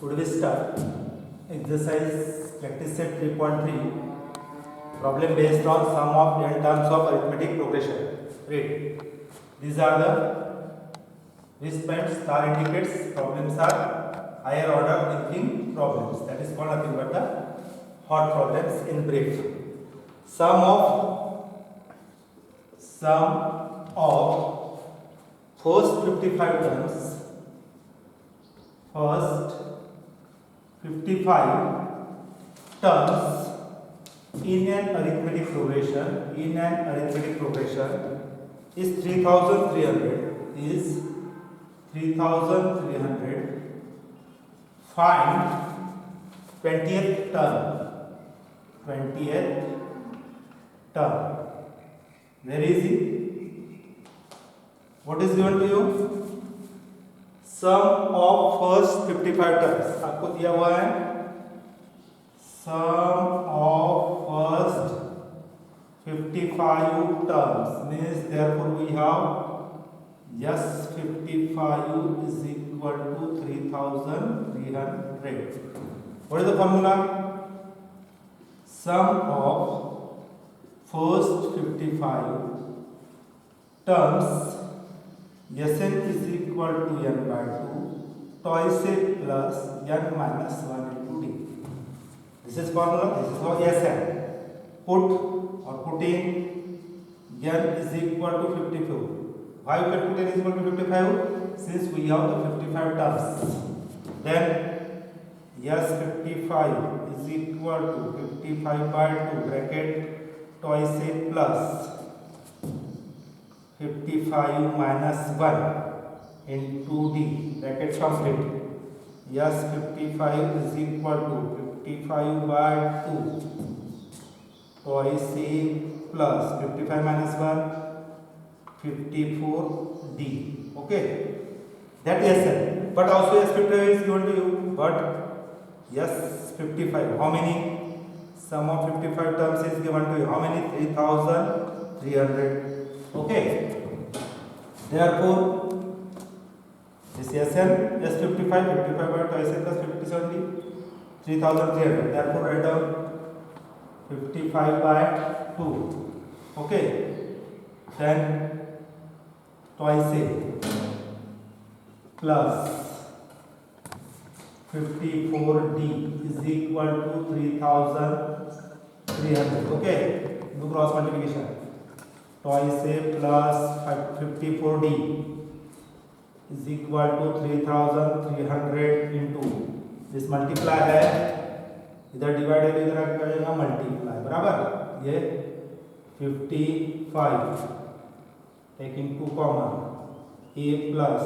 Would we start exercise practice set 3.3 problem based on sum of n terms of arithmetic progression. Read. These are the wristbands. Star indicates problems are higher order thinking problems. That is called nothing but the hot problems in brief. Sum of first 55 terms. First 55 terms in an arithmetic progression is 3300 find 20th term. Very easy. What is given to you? Sum of first 55 terms आपको दिया हुआ है. सम of first 55 terms means therefore we have yes 55 is equal to 3300. What is the formula? Sum of first 55 terms Sn is equal to n by 2 twice a plus n minus 1 into d. This is formula. This is for Sn. Putting n is equal to 54. Why you can put n is equal to 55? Since we have the 55 terms. Then yes 55 is equal to 55 by 2 bracket twice a plus 55 minus 1 into d bracket complete. Yes 55 is equal to 55 by 2 twice a plus 55 minus 1 54d. Okay, that is Sn. But also yes 55 is given to you. But yes 55, how many? Sum of 55 terms is given to you. How many? 3300. Okay, therefore this Sn is 55 by twice a plus 57d 3300. Therefore write down 55 by 2. Okay, then twice a plus 54d is equal to 3300. Okay, do cross multiplication. Twice a plus 54d is equal to 3300 into this multiply है, इधर divide है इधर क्या जाएगा multiply. बराबर. ये 55 taking 2 common a plus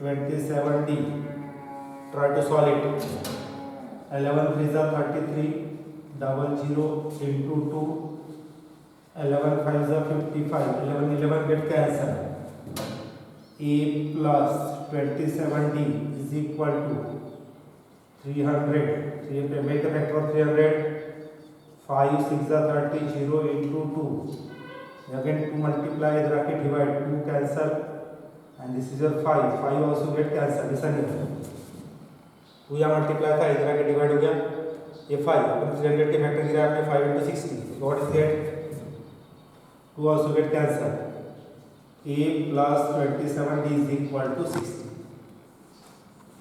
27d. Try to solve it. 11 3 are 33 00 into 2 11 5 is 55. 11 get cancelled. A plus 27d is equal to 300. Make the factor of 300. 5 6 are 30. 0 into 2. Again 2 multiply. इधर आके divide. 2 cancel. And this is your 5. 5 also get cancelled. Listen here. 2 यहाँ multiply था. इधर आके divide हो गया. ये 5. अपन 300 के factor गिरा आपने 5 into 60. So what is that? 2 also get cancelled. A plus 27d is equal to 60.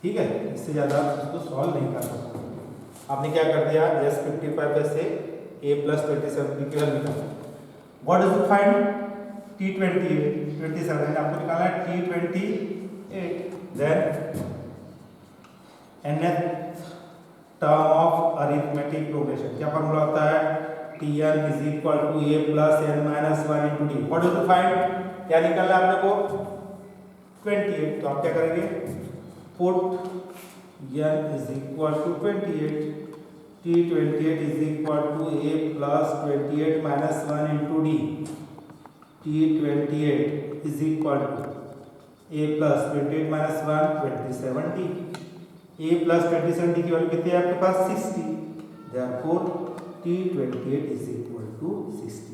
ठीक है, इससे ज़्यादा इसको सॉल्व नहीं कर सकते. आपने क्या कर दिया? yes 55 से a plus 27d की वैल्यू निकाला. What is the find? t28 27 आपको निकालना है t28. Then nth term of arithmetic progression. क्या फॉर्मूला होता है? Tn is equal to a plus n minus 1 into d. What is the find? क्या निकालना है आपने को? 28. तो आप क्या करेंगे? Put n is equal to 28. T28 is equal to a plus 28 minus 1 into d. T28 is equal to a plus 28 minus 1 27d. a plus 27d की वैल्यू कितनी है आपके पास? 60. Therefore T28 is equal to 60.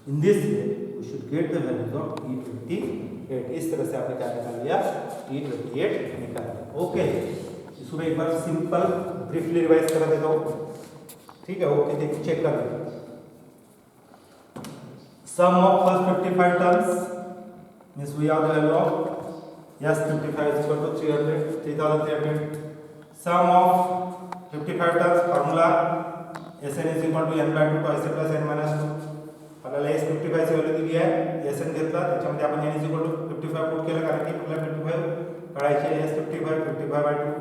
In this way, we should get the values of T28. इस तरह से आपने क्या निकाल लिया? T28 निकाल लिया. ओके, इसको इसको मैं एक बार सिंपल ब्रीफली रिवाइज करा देता हूँ, ठीक है? ओके, देखिए चेक कर लो। Sum of first 55 terms means we have the value of yes 55 is equal to 300 3300. Sum of 55 terms formula Sn is equal to n by 2 twice plus n minus 2. आपल्याला s 55 ची value दिली आहे, Sn घेतला, त्याच्यामध्ये आपण n is equal to 55 put केलं कारण की आपल्याला 55 काढायची आहे. s 55 by 2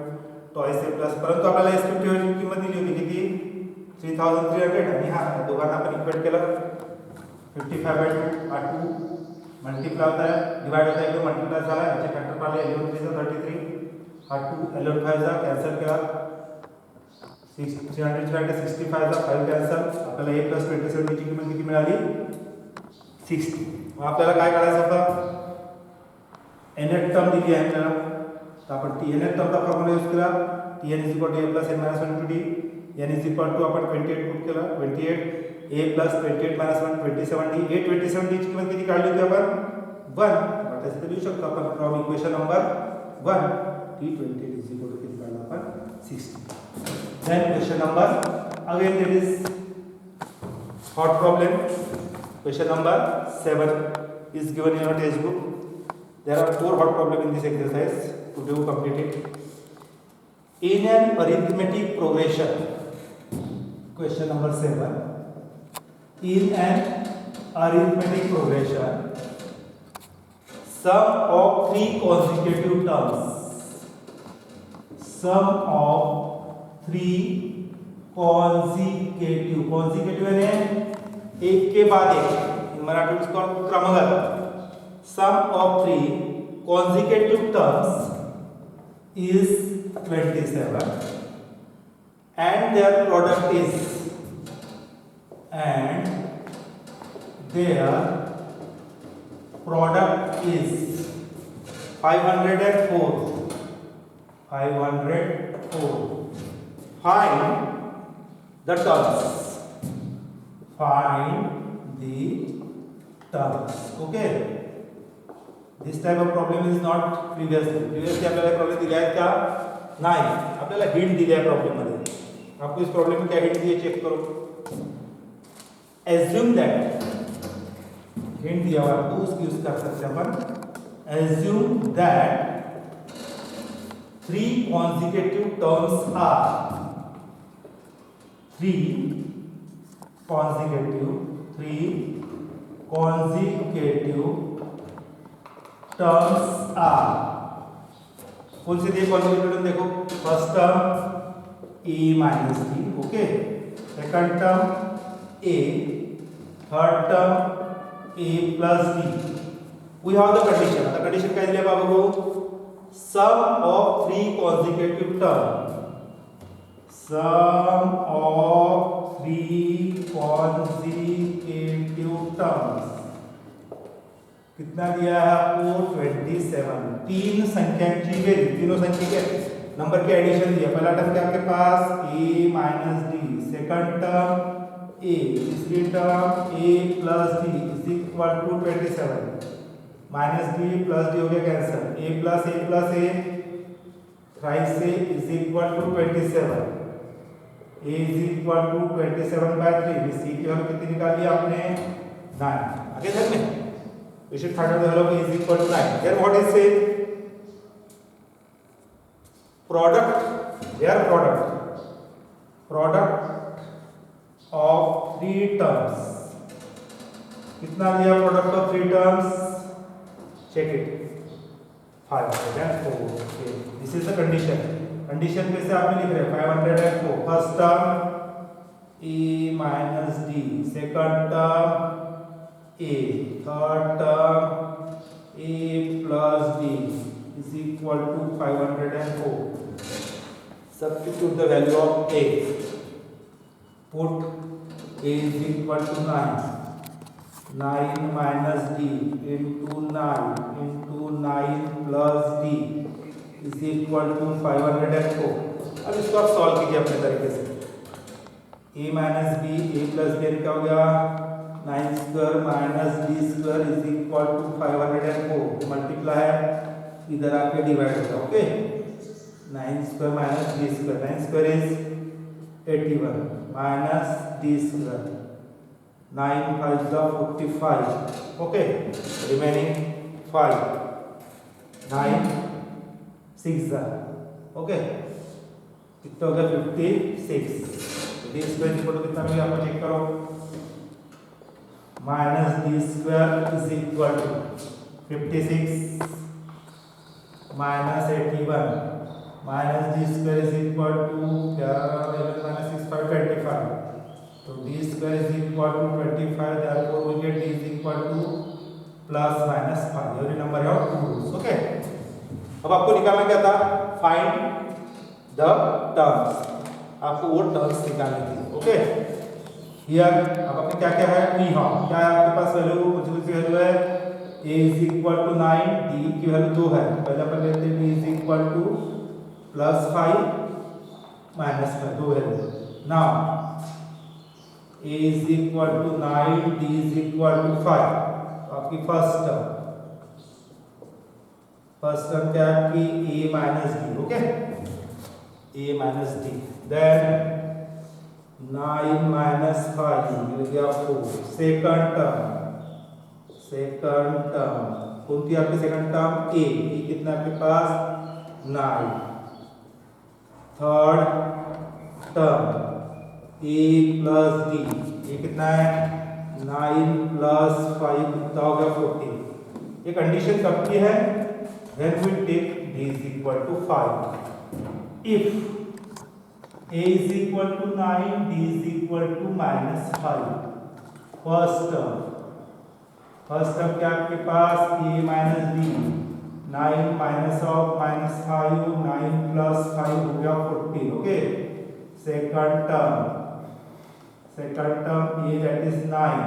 twice plus, परंतु आपल्याला s 55 ची किंमत दिली होती किती 3300 आणि हा दोघांना आपण इक्वेट केलं 55 by 2 हा 2 मल्टीप्लाई होता है, डिवाइड होता है, तो मल्टीप्लाई झाला, याचे फॅक्टर पाहिले 11 3 चा 33 हा 2 11 5 चा कॅन्सल केला 365 चा 5 कॅन्सल, आपल्याला a + 27 ची किंमत किती मिळाली 60. मग आपल्याला काय काढायचं होतं, nth टर्म दिली आहे आपल्याला, तर आपण ती nth टर्मचा फॉर्म्युला यूज केला, tn = a + n - 1 n = आपण 28 पुट केला 28 a plus 28 minus 1 27d. a 27d ची किंमत किती काढली होती आपण 1, आता इथे लिहू शकतो आपण from equation number 1 t20 is equal to किती काढला आपण 60. then question number again there is hot problem. question number 7 is given in your textbook. there are 4 hot problem in this exercise to do complete it. in an arithmetic progression, question number 7, in an arithmetic progression, sum of 3 consecutive terms, sum of 3 consecutive यानी एक के बाद एक, मराठी में इसको क्रमगत, sum of 3 consecutive terms is 27 and their product is product is 504. Find the terms. Find the terms. Okay. This type of problem is not previously. Previously आपल्याला problem दिला है क्या? नहीं. आपल्याला हिंट दिला है प्रॉब्लेम मध्ये. आपको इस प्रॉब्लेम में क्या हिंट दिए चेक करो. Assume that, हिंट दिया हुआ आपको, उसकी यूज कर सकते हैं अपन. Assume that 3 consecutive terms are 3 consecutive terms are, कौन से दिए consecutive term देखो. First term a minus d, okay. Second term a, third term a plus d. we have the condition. The condition काय दिले बाबा को, sum of 3 consecutive term, sum of 3 consecutive terms कितना दिया है आपको 27. तीन संख्यांची बेरीज, तीनों संख्या के नंबर के एडिशन दिया. पहला टर्म क्या आपके पास a minus d, second term a, तीसरी term a plus d is equal to 27. Minus d plus d हो गया cancel. a plus a thrice a is equal to 27. a is equal to 27 by 3. c की value कितनी निकाली आपने 9. आगे ध्यान में we should find out the value of a is equal to 9. Then what is say product, their product of 3 terms. कितना दिया product of 3 terms, check it 504. Okay, this is the condition. Condition पे से आपने लिख रहे हैं 504. First term a minus d, second term a, third term a plus d is equal to 504. Substitute the value of a. Put a is equal to 9. 9 minus d into 9 plus d is equal to 504. अब इसको आप solve कीजिए अपने तरीके से. a minus b, a plus b क्या हो गया 9 square minus d square is equal to 504. Multiply है, इधर आके डिवाइड होगा. Okay, 9 square minus d square. 9 square is 81 minus d square. 9 5 is 45. Okay, remaining 5. 9 6 is okay. कितना हो गया 56. डी स्क्वायर इक्वल टू कितना मिलेगा आपको चेक करो. Minus d square is equal to 56 minus 81 minus d square is equal to क्या 11 minus 6 5 25. तो d square is equal to 25. Therefore we get d is equal to plus minus 5. Every number है 2 roots. Okay, अब आपको निकालना क्या था? Find the terms. आपको वो टर्म्स निकालनी थी. ओके, हियर अब आपने क्या क्या है? वी हां क्या है आपके पास वैल्यू? कुछ की वैल्यू है a is equal to 9, d की वैल्यू 2 है. पहले अपन लेते हैं b is equal to plus 5 minus 5 2 value. Now a is equal to 9, d is equal to 5. तो आपकी फर्स्ट टर्म क्या है आपकी? a minus d. Okay, a minus d. Then 9 minus 5 मिल गया 4. सेकंड टर्म कौन थी आपकी सेकंड टर्म? a. कितना आपके पास? 9. Third term a plus d. ये कितना है? 9 प्लस 5 कितना हो गया 14. ये कंडीशन कब की है? when we take d is equal to 5. if a is equal to 9, d is equal to minus 5. First term क्या आपके पास? a minus d. 9 minus of minus 5 9 plus 5 हो गया 14. Okay, second term a that is 9.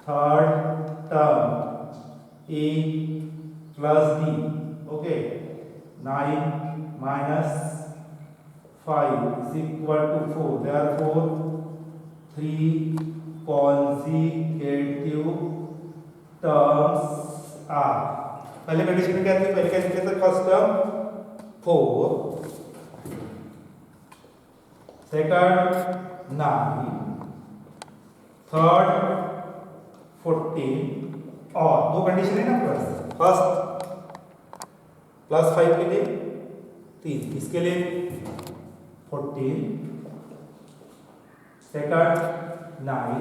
Third term a plus d. okay, 9 minus 5 is equal to 4. therefore 3 consecutive terms are. पहले condition क्या थी? पहले क्या था? फर्स्ट टर्म 4, सेकंड 9, थर्ड 14 और दो कंडीशन है ना प्लस. फर्स्ट प्लस 5 के लिए 3, इसके लिए 14, सेकंड 9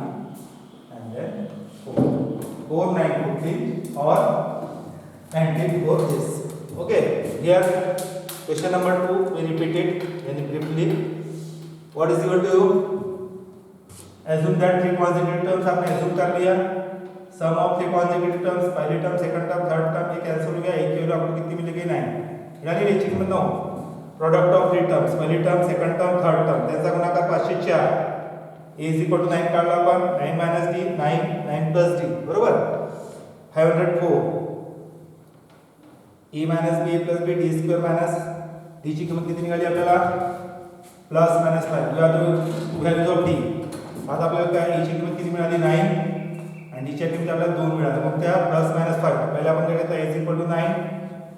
एंड देन 4 9 14 और 19 for this. okay, here question number 2 we repeat it very briefly. what is equal to? assume that 3 consecutive terms आपने assume कर लिया. सम ऑफ 3 consecutive terms, पहली term second term third term ये cancel हो गया. एक की वैल्यू आपको कितनी मिलेगी? 9. यानी रीचिंग में 9. प्रोडक्ट ऑफ 3 टर्म्स, पहली term second term third term त्यांचा गुणाकार 504. a इज इक्वल टू 9 काढला आपण. 9 मायनस d 9 प्लस d बरोबर 504. a minus b plus b d square minus d ची किंमत किती निघाली आपल्याला? Plus minus 5. या दोन व्हॅल्यूज ऑफ d. आता आपल्याला काय a ची किंमत किती मिळाली? 9 आणि d ची किंमत आपल्याला 2 मिळाली. मग त्या प्लस मायनस 5 पहिले आपण काय घेतलं? a is equal to 9,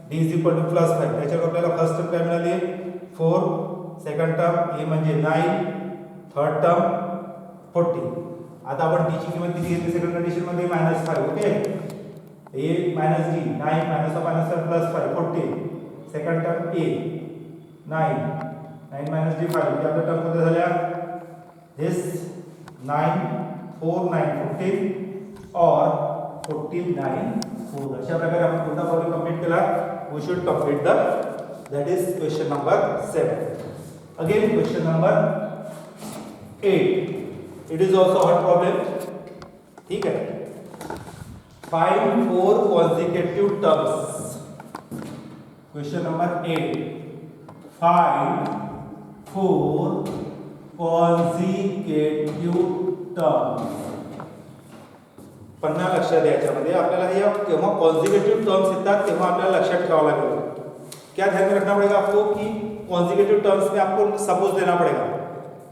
d is equal to plus 5. त्याच्यावर आपल्याला फर्स्ट टर्म काय मिळाली? 4, सेकंड टर्म a म्हणजे 9, थर्ड टर्म 14. आता आपण d ची किंमत किती घेतली सेकंड कंडिशन मध्ये? -5. Okay, a minus d 9 minus of minus plus 5 14. Second term a 9 minus d 5. या टर्म मध्ये झाल्या this 9 4 9 14 और 14 9 4. अशा प्रकारे आपण कोणता प्रॉब्लेम कंप्लीट केला? we should complete that is question number 7. again question number 8. it is also hard problem. ठीक है, find 4 consecutive terms. question number 8. find 4 consecutive terms. पन्ना लक्षात द्यायच्यामध्ये आपल्याला हे जेव्हा कॉन्जिक्युटिव्ह टर्म्स येतात तेव्हा आपल्याला लक्षात ठेवावं लागेल. क्या ध्यान में रखना पड़ेगा आपको कि कॉन्जिक्युटिव टर्म्स में आपको सपोज देना पड़ेगा.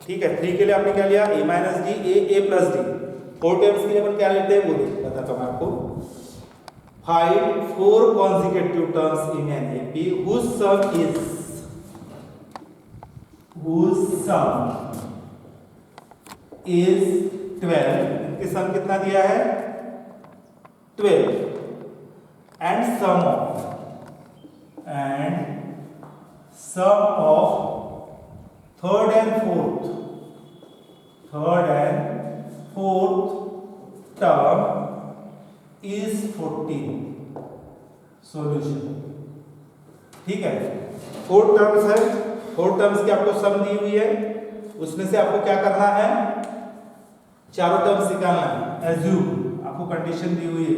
ठीक है, 3 के लिए आपने क्या लिया? a minus D a plus D. 4 terms के लिए अपन क्या लेते हैं वो बताता हूँ आपको. Find 4 consecutive terms in an AP whose sum is whose sum is 12, इनके सम कितना दिया है 12, and sum of third and fourth term is 14. Solution, ठीक है। 4 टर्म्स है, 4 टर्म्स की आपको सम दी हुई है, उसमें से आपको क्या करना है, चारों टर्म्स निकालना है। एज्यूम, आपको कंडीशन दी हुई है,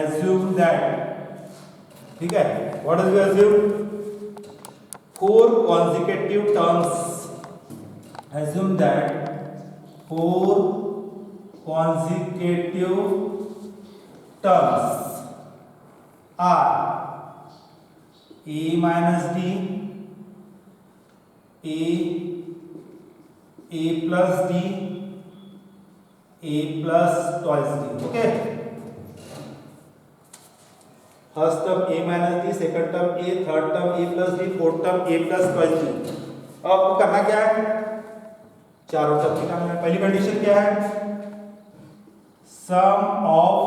एज्यूम दैट, ठीक है। What does you assume, 4 consecutive terms, assume that 4 consecutive terms are a minus d, a plus d, a plus twice d, okay। First term a minus d, second term a, third term a plus d, fourth term a plus twice d। अब आपको करना क्या है, चारों term निकालना है। पहली condition क्या है, सम of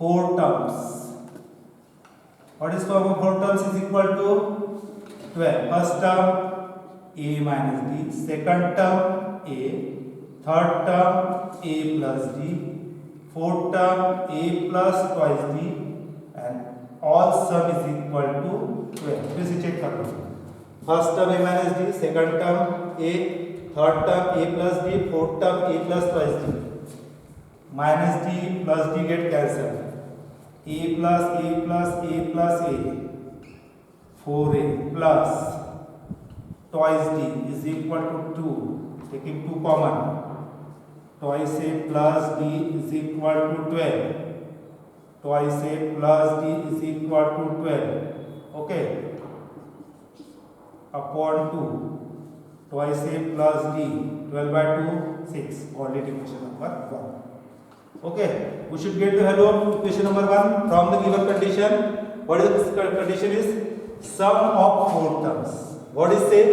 4 terms, what is sum of 4 terms is equal to 12। First term a minus d, second term a, third term a plus d, fourth term a plus twice d, and all sum is equal to 12। फिर से check कर लो, first term a minus d, second term a, third term a plus d, fourth term a plus twice d, minus d plus d get cancel, a plus a plus a plus a, 4a plus twice d is equal to 2, taking 2 common, twice a plus d is equal to 12, twice a plus d is equal to 12, okay, upon 2, twice a plus d, 12 by 2 6, complete equation number 1, okay। We should get the value of equation number 1 from the given condition. What is the condition is sum of 4 terms, what is say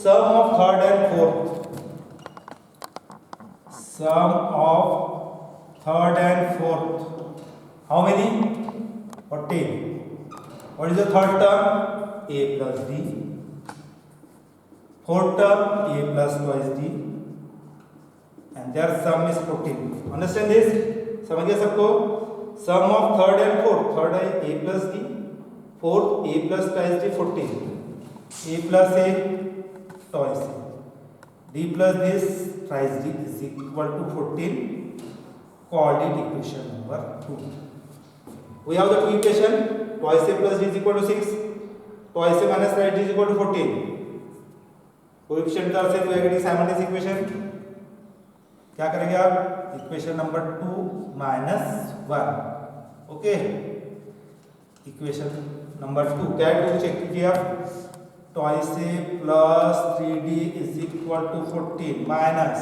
sum of third and fourth, sum of third and fourth, how many, 14। what is the third term, a plus d, fourth term a plus twice d, and their sum is 14। understand this, समझ गया सबको। sum of third and fourth, third है a plus d, fourth a plus twice d, 14, a plus a twice a, d plus this twice d is equal to 14, called it equation number 2। We have the two equation, twice a plus d is equal to 6, twice a minus twice d is equal to 14। Coefficient का से तो simultaneous equation, क्या करेंगे आप, equation number 2 minus 1, okay. Equation number 2 क्या है, 2 check कीजिए आप, twice a plus 3d is equal to 14 minus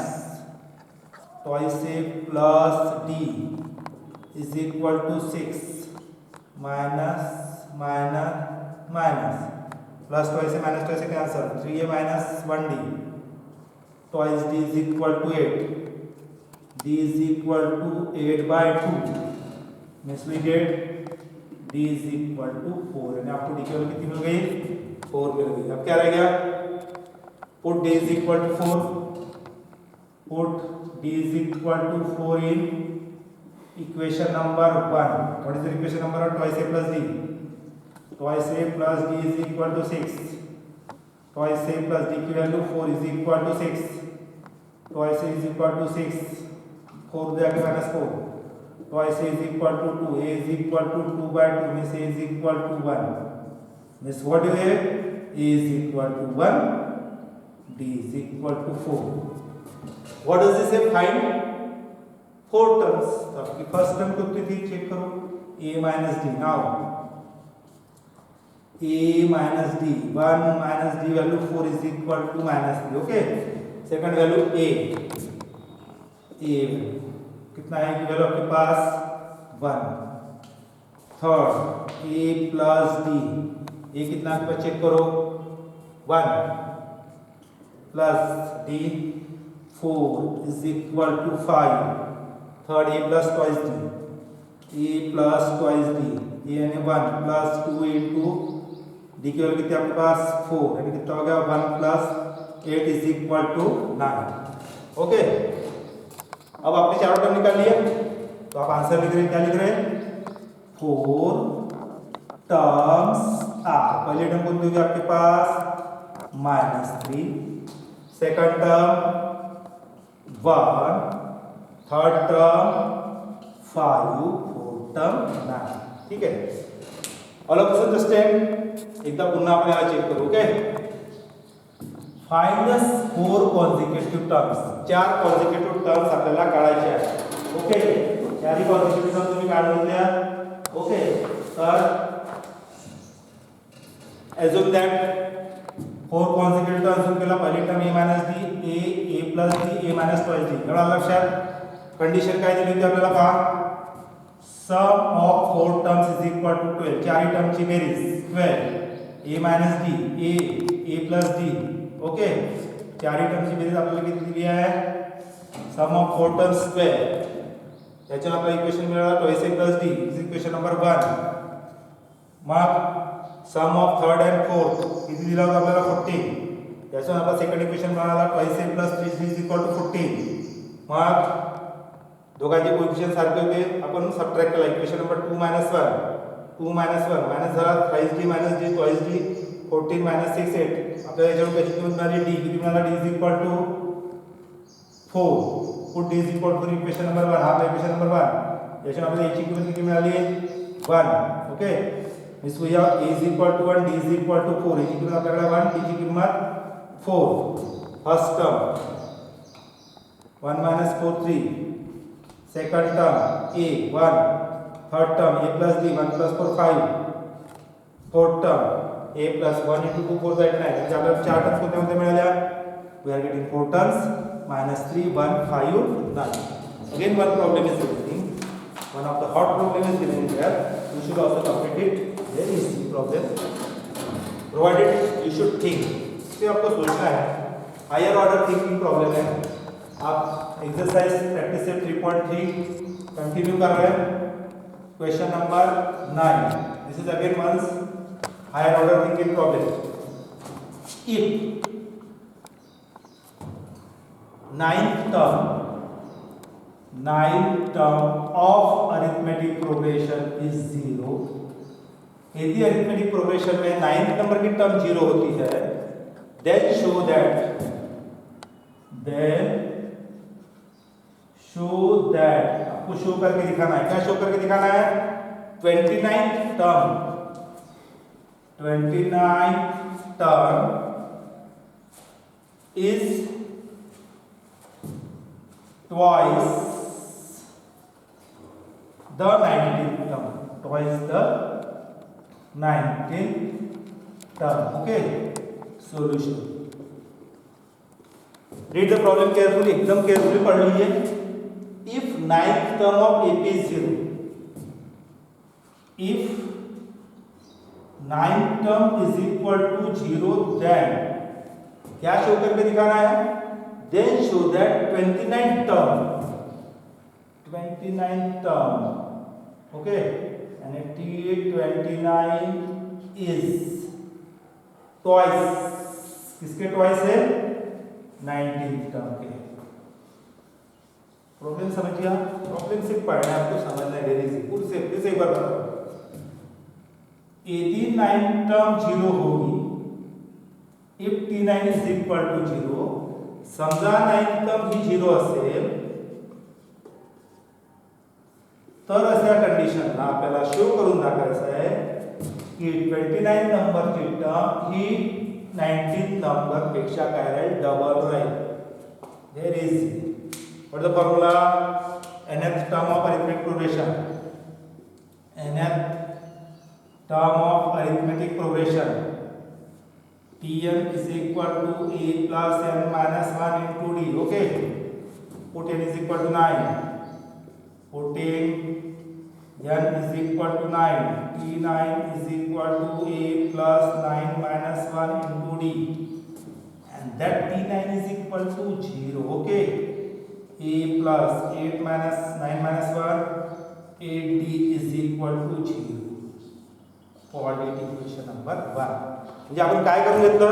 twice a plus d is equal to 6 minus minus minus, plus twice से माइनस ट्वाइस से cancel, 3a minus 1d, twice d is equal to 8, d is equal to 8 by 2, means we get d is equal to 4। यानी आपको d की value कितनी मिल गई, 4 मिल गई। अब क्या रह गया, put d is equal to 4, put d is equal to 4 in equation number 1। what is the equation number of twice a plus d, twice a plus d is equal to 6, twice a plus d की value 4 is equal to 6, twice a is equal to 6, 4 दे आगे minus 4, twice a is equal to 2, a is equal to 2 by 2 means a is equal to 1, means what you have, a is equal to 1, d is equal to 4। what does this say, find 4 terms। तो आपकी first term कितनी थी, check करो, a minus d, now a minus d, 1 minus d value 4 is equal to minus d, okay. Second value a कितना है कि value आपके पास 1, third a plus d, a कितना आपके पास चेक करो 1, plus d 4 is equal to 5. Third a plus twice d, a plus twice d, a यानी 1 plus 2 into d की वैल्यू कितनी आपके पास 4, यानी कितना हो गया 1 plus 8 is equal to 9. Okay, अब आपने चारों टर्म निकाल लिए तो आप आंसर लिख रहे हैं, क्या लिख रहे हैं 4 टर्म्स आर. पहले टर्म कौन होगी आपके पास -3, second term 1, third term 5, fourth term 9. ठीक है, ऑल ऑफ दिस अंडरस्टैंड. एकदा पुन्हा आपण याला चेक करू. Okay, find the 4 consecutive terms. 4 consecutive terms आपल्याला काढायचे आहेत. ओके, 4 कॉन्सिक्युटिव्ह टर्म्स तुम्ही काढून घेतल्या. ओके, तर assume that 4 consecutive terms केला. पहिली term a minus d, a plus d, a minus twice d. एवढा लक्षात. कंडिशन काय दिली होती आपल्याला पहा, sum of 4 terms is equal to 12. चारही टर्मची बेरीज 12, a minus d, a plus d. Okay, चारही टर्मची बेरीज आपल्याला किती दिली आहे, सम ऑफ 4 टर्म्स 12. याच्यावर आपल्याला इक्वेशन मिळाला twice a plus d is equation number 1. मग sum of third and fourth किती दिला होता आपल्याला 14. याच्यावर आपला सेकंड इक्वेशन मिळाला twice a plus 3d is equal to 14. मग दोघांचे कोएफिशिएंट सारखे होते, आपण सबट्रॅक्ट केला. Equation number 2 minus 1, 2 minus 1 minus झाला thrice d minus d twice d, 14 minus 6 8. आपल्याला याच्यावर कशी किंमत मिळाली, d किती मिळाला, d is equal to 4. Put d is equal to equation number 1, हा इक्वेशन नंबर 1. याच्यावर आपल्याला याची किंमत किती मिळाली 1. Okay, means we have a is equal to 1, d is equal to 4. याची किंमत आपल्याकडे 1, d ची किंमत 4. First term 1 minus 4 3, second term a 1, third term a plus d 1 plus 4 5, fourth term a plus 1 into 2 4 9. म्हणजे आपल्याला चार टर्म्स कोणत्या कोणत्या मिळाल्या, we are getting 4 terms -3 1 5 9. Again one problem is remaining, one of the hot problem is remaining there. You should also complete it. Very easy problem, provided you should think. इससे आपको सोचना है, हायर ऑर्डर थिंकिंग प्रॉब्लम है. आप exercise practice से 3.3 continue कर रहे हैं. Question number 9. This is again once higher order thinking problem. If ninth term of arithmetic progression is 0. यदि अरिथमेटिक प्रोग्रेशन में 9th नंबर की टर्म 0 होती है, then show that आपको शो करके दिखाना है. क्या शो करके दिखाना है, 29th term is twice the 19th term. Twice the 19th term. Okay, solution. Read the problem carefully. एकदम carefully पढ़ लीजिए. If 9th term of AP is 0, if 9th term is equal to 0, then क्या show करके दिखाना है, then show that 29th term, okay, and T29 is twice, किसके twice है, 19th term के. प्रॉब्लम समझिए. प्रॉब्लम सिर्फ पढ़ना है, आपको समझना है. Very simple. फिर से एक बार बताओ. यदि 9th term 0 होगी, if T9 is equal to 0, समजा 9th term ही 0 असेल, तर अशा कंडिशनला आपल्याला शो करून दाखवायचं आहे की 29 नंबरची टर्म ही 19 नंबर पेक्षा काय राहील, डबल राहील. Very easy. What the formula, nth term of arithmetic progression, nth term of arithmetic progression, Tn is equal to a plus n minus 1 into d. Okay, put n is equal to 9, putting n is equal to 9, T9 is equal to a plus 9 minus 1 into d, and and that T9 is equal to 0. Okay, A plus 8 minus 9 minus 1, 8D is equal to 0. Coordinate equation number 1. म्हणजे आपण काय करून घेतलं,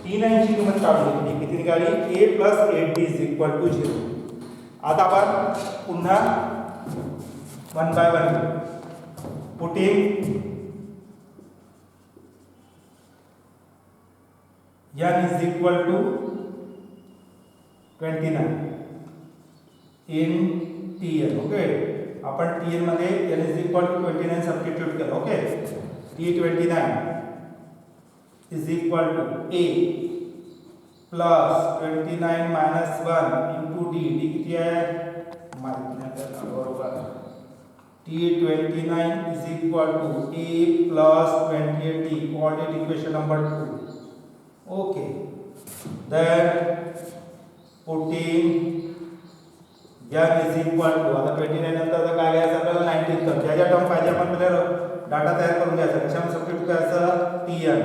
T9 ची किंमत काढून घेतली. किती निघाली? A plus 8D is equal to 0. आता आपण पुन्हा 1 by 1 putting n is equal to 29 in Tn. Okay, आपण Tn मध्ये n is equal to 29 substitute केलं. Okay, T29 is equal to A plus 29 minus 1 into D. D किती आहे? माहित नाही आपल्याला. बरोबर. T29 is equal to A plus 28D. Coordinate equation number 2. Okay, then putting n is equal to, आता 29 नंतर आता काय घ्यायचं आपल्याला? 19 टर्म. ज्या ज्या टर्म पाहिजे आपण पहिले डाटा तयार करून घ्यायचा. कशामध्ये सबस्टिट्यूट करायचं? Tn.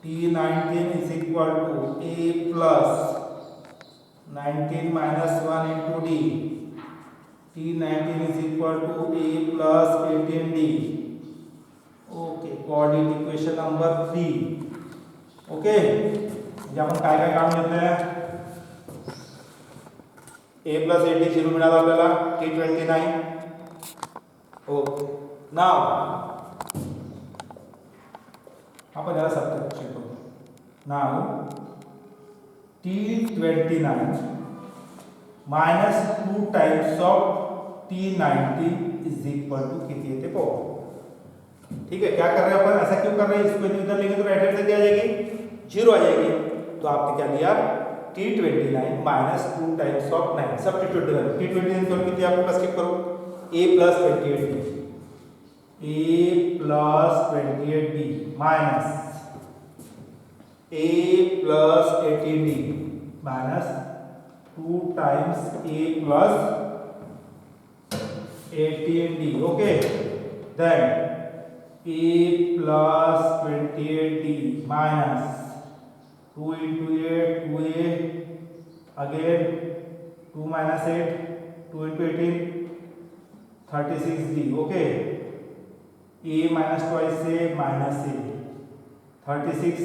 T19 is equal to A plus 19 minus 1 into D. T19 is equal to A plus 18D. Okay, coordinate equation number 3. Okay, म्हणजे आपण काय काय काम घेतलंय? A plus 8D 0 मिळाला आपल्याला. T29. ओके, नाव आपण याला सबट्रॅक्शन करू. नाव T29 minus 2 times of T19 is equal to किती येते पाहू. ठीक है, क्या कर रहे हैं अपन? ऐसा क्यों कर रहे हैं? इसको इधर लेंगे तो राइट हैंड से क्या आ जाएगी? 0 आ जाएगी. तो आपने क्या लिया? T29 minus 2 times of 9 substitute करो. T29 तो कितनी आपके पास स्किप करो? A plus 28D. A plus 28D minus A plus 18D minus 2 times A plus 18D. Okay, then A plus 28D minus 2 into 8, 2A, again 2 minus 8, 2 into 18, 36D. Okay, A minus twice A minus A, 36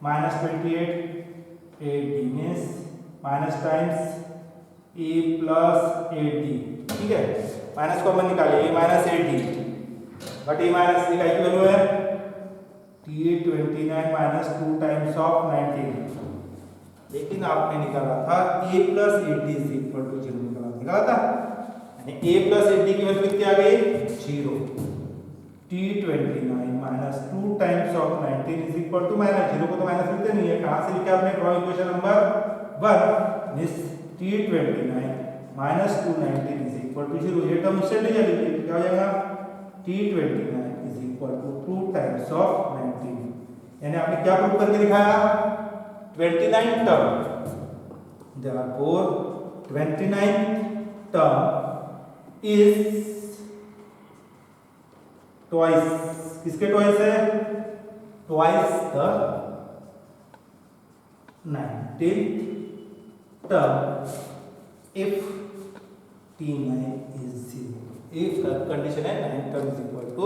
minus 28, 8D means minus times A plus 8D. ठीक है, minus common निकालिए. A minus 8D, but A minus C का क्या value है? T29 minus 2 times of 19. लेकिन आपने निकाला था A plus 8D is equal to 0 निकाला था, यानी A plus 8D की वैल्यू कितनी आ गई? 0. T29 minus 2 times of 19 is equal to minus 0 को तो माइनस लिखते नहीं है. कहाँ से लिखा आपने? Draw equation number 1. This T29 minus 219 is equal to 0. ये टर्म उससे ले जाइए, क्या हो जाएगा? T29 is equal to 2 times of 19. यानी आपने क्या प्रूव करके दिखाया? 29 term. Therefore 29 term is twice. किसके twice है? Twice the 19th term if T9 is 0. if condition आहे 9 टर्म इज इक्वल टू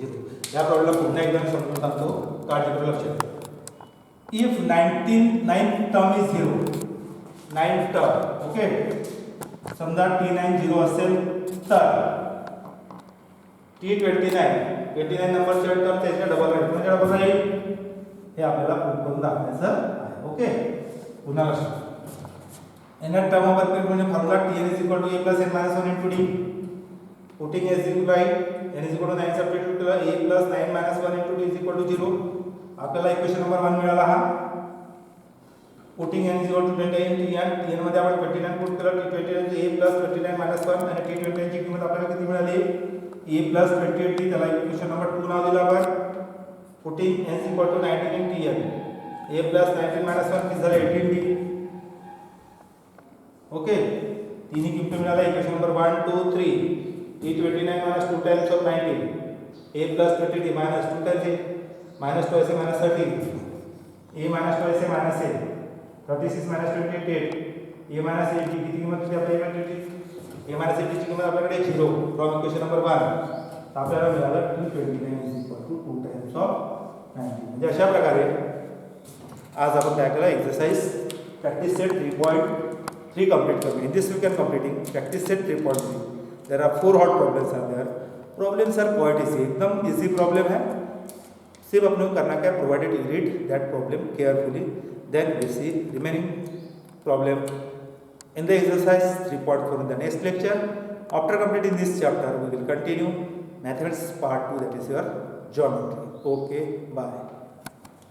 0. या प्रॉब्लेमला पुन्हा एकदा समजून सांगतो, काळजीपूर्वक लक्ष द्या. If 9 term is 0, 9 term okay, समजा T9 0 असेल तर T29 नंबरचे टर्म त्याच्या डबल राहील. म्हणजे डबल राहील हे आपल्याला प्रूव्ह करून दाखवायचं आहे. ओके, पुन्हा लक्ष द्या. एनर टर्म ऑफ म्हणजे formula Tn is equal to a plus n minus 1 into d. Putting as you right, n is equal to 9 substitute केला, a plus 9 minus 1 into d is equal to 0. आपल्याला equation number 1 मिळाला हा. Putting n is equal to 29 Tn मध्ये आपण 29 put केलं. T29 चे a plus 29 minus 1 आणि T29 ची किंमत आपल्याला किती मिळाली? a plus 28d. त्याला इक्वेशन नंबर 2 नाव दिलं आपण. Putting n is equal to 19 in Tn, a plus 19 minus 1 किती झालं? 18d. ओके, तिन्ही किमती मिळाल्या. Equation number 1 2 3. T29 minus 2 times of 19, a plus 20d minus 2 times a minus 2 ऐसे minus 30. ए minus twice है माइनस ए 36 minus 28 ए minus 80 किती किंमत होती आपल्याला ए माइनस 80 ची किंमत आपल्याकडे 0 फ्रॉम इक्वेशन नंबर 1 तर आपल्याला मिळालं 229 2 टाइम्स ऑफ 90 म्हणजे अशा प्रकारे आज आपण काय केलं एक्सरसाइज प्रॅक्टिस सेट 3.3 कंप्लीट करतो in this we can completing practice set 3.3 there are 4 hot problems are there problems are quite easy एकदम इजी प्रॉब्लम है सिर्फ अपने को करना क्या provided you read that problem carefully then we see remaining problem in the exercise 3.4 in the next lecture. After completing this chapter we will continue methods part 2 that is your geometry. Okay, bye.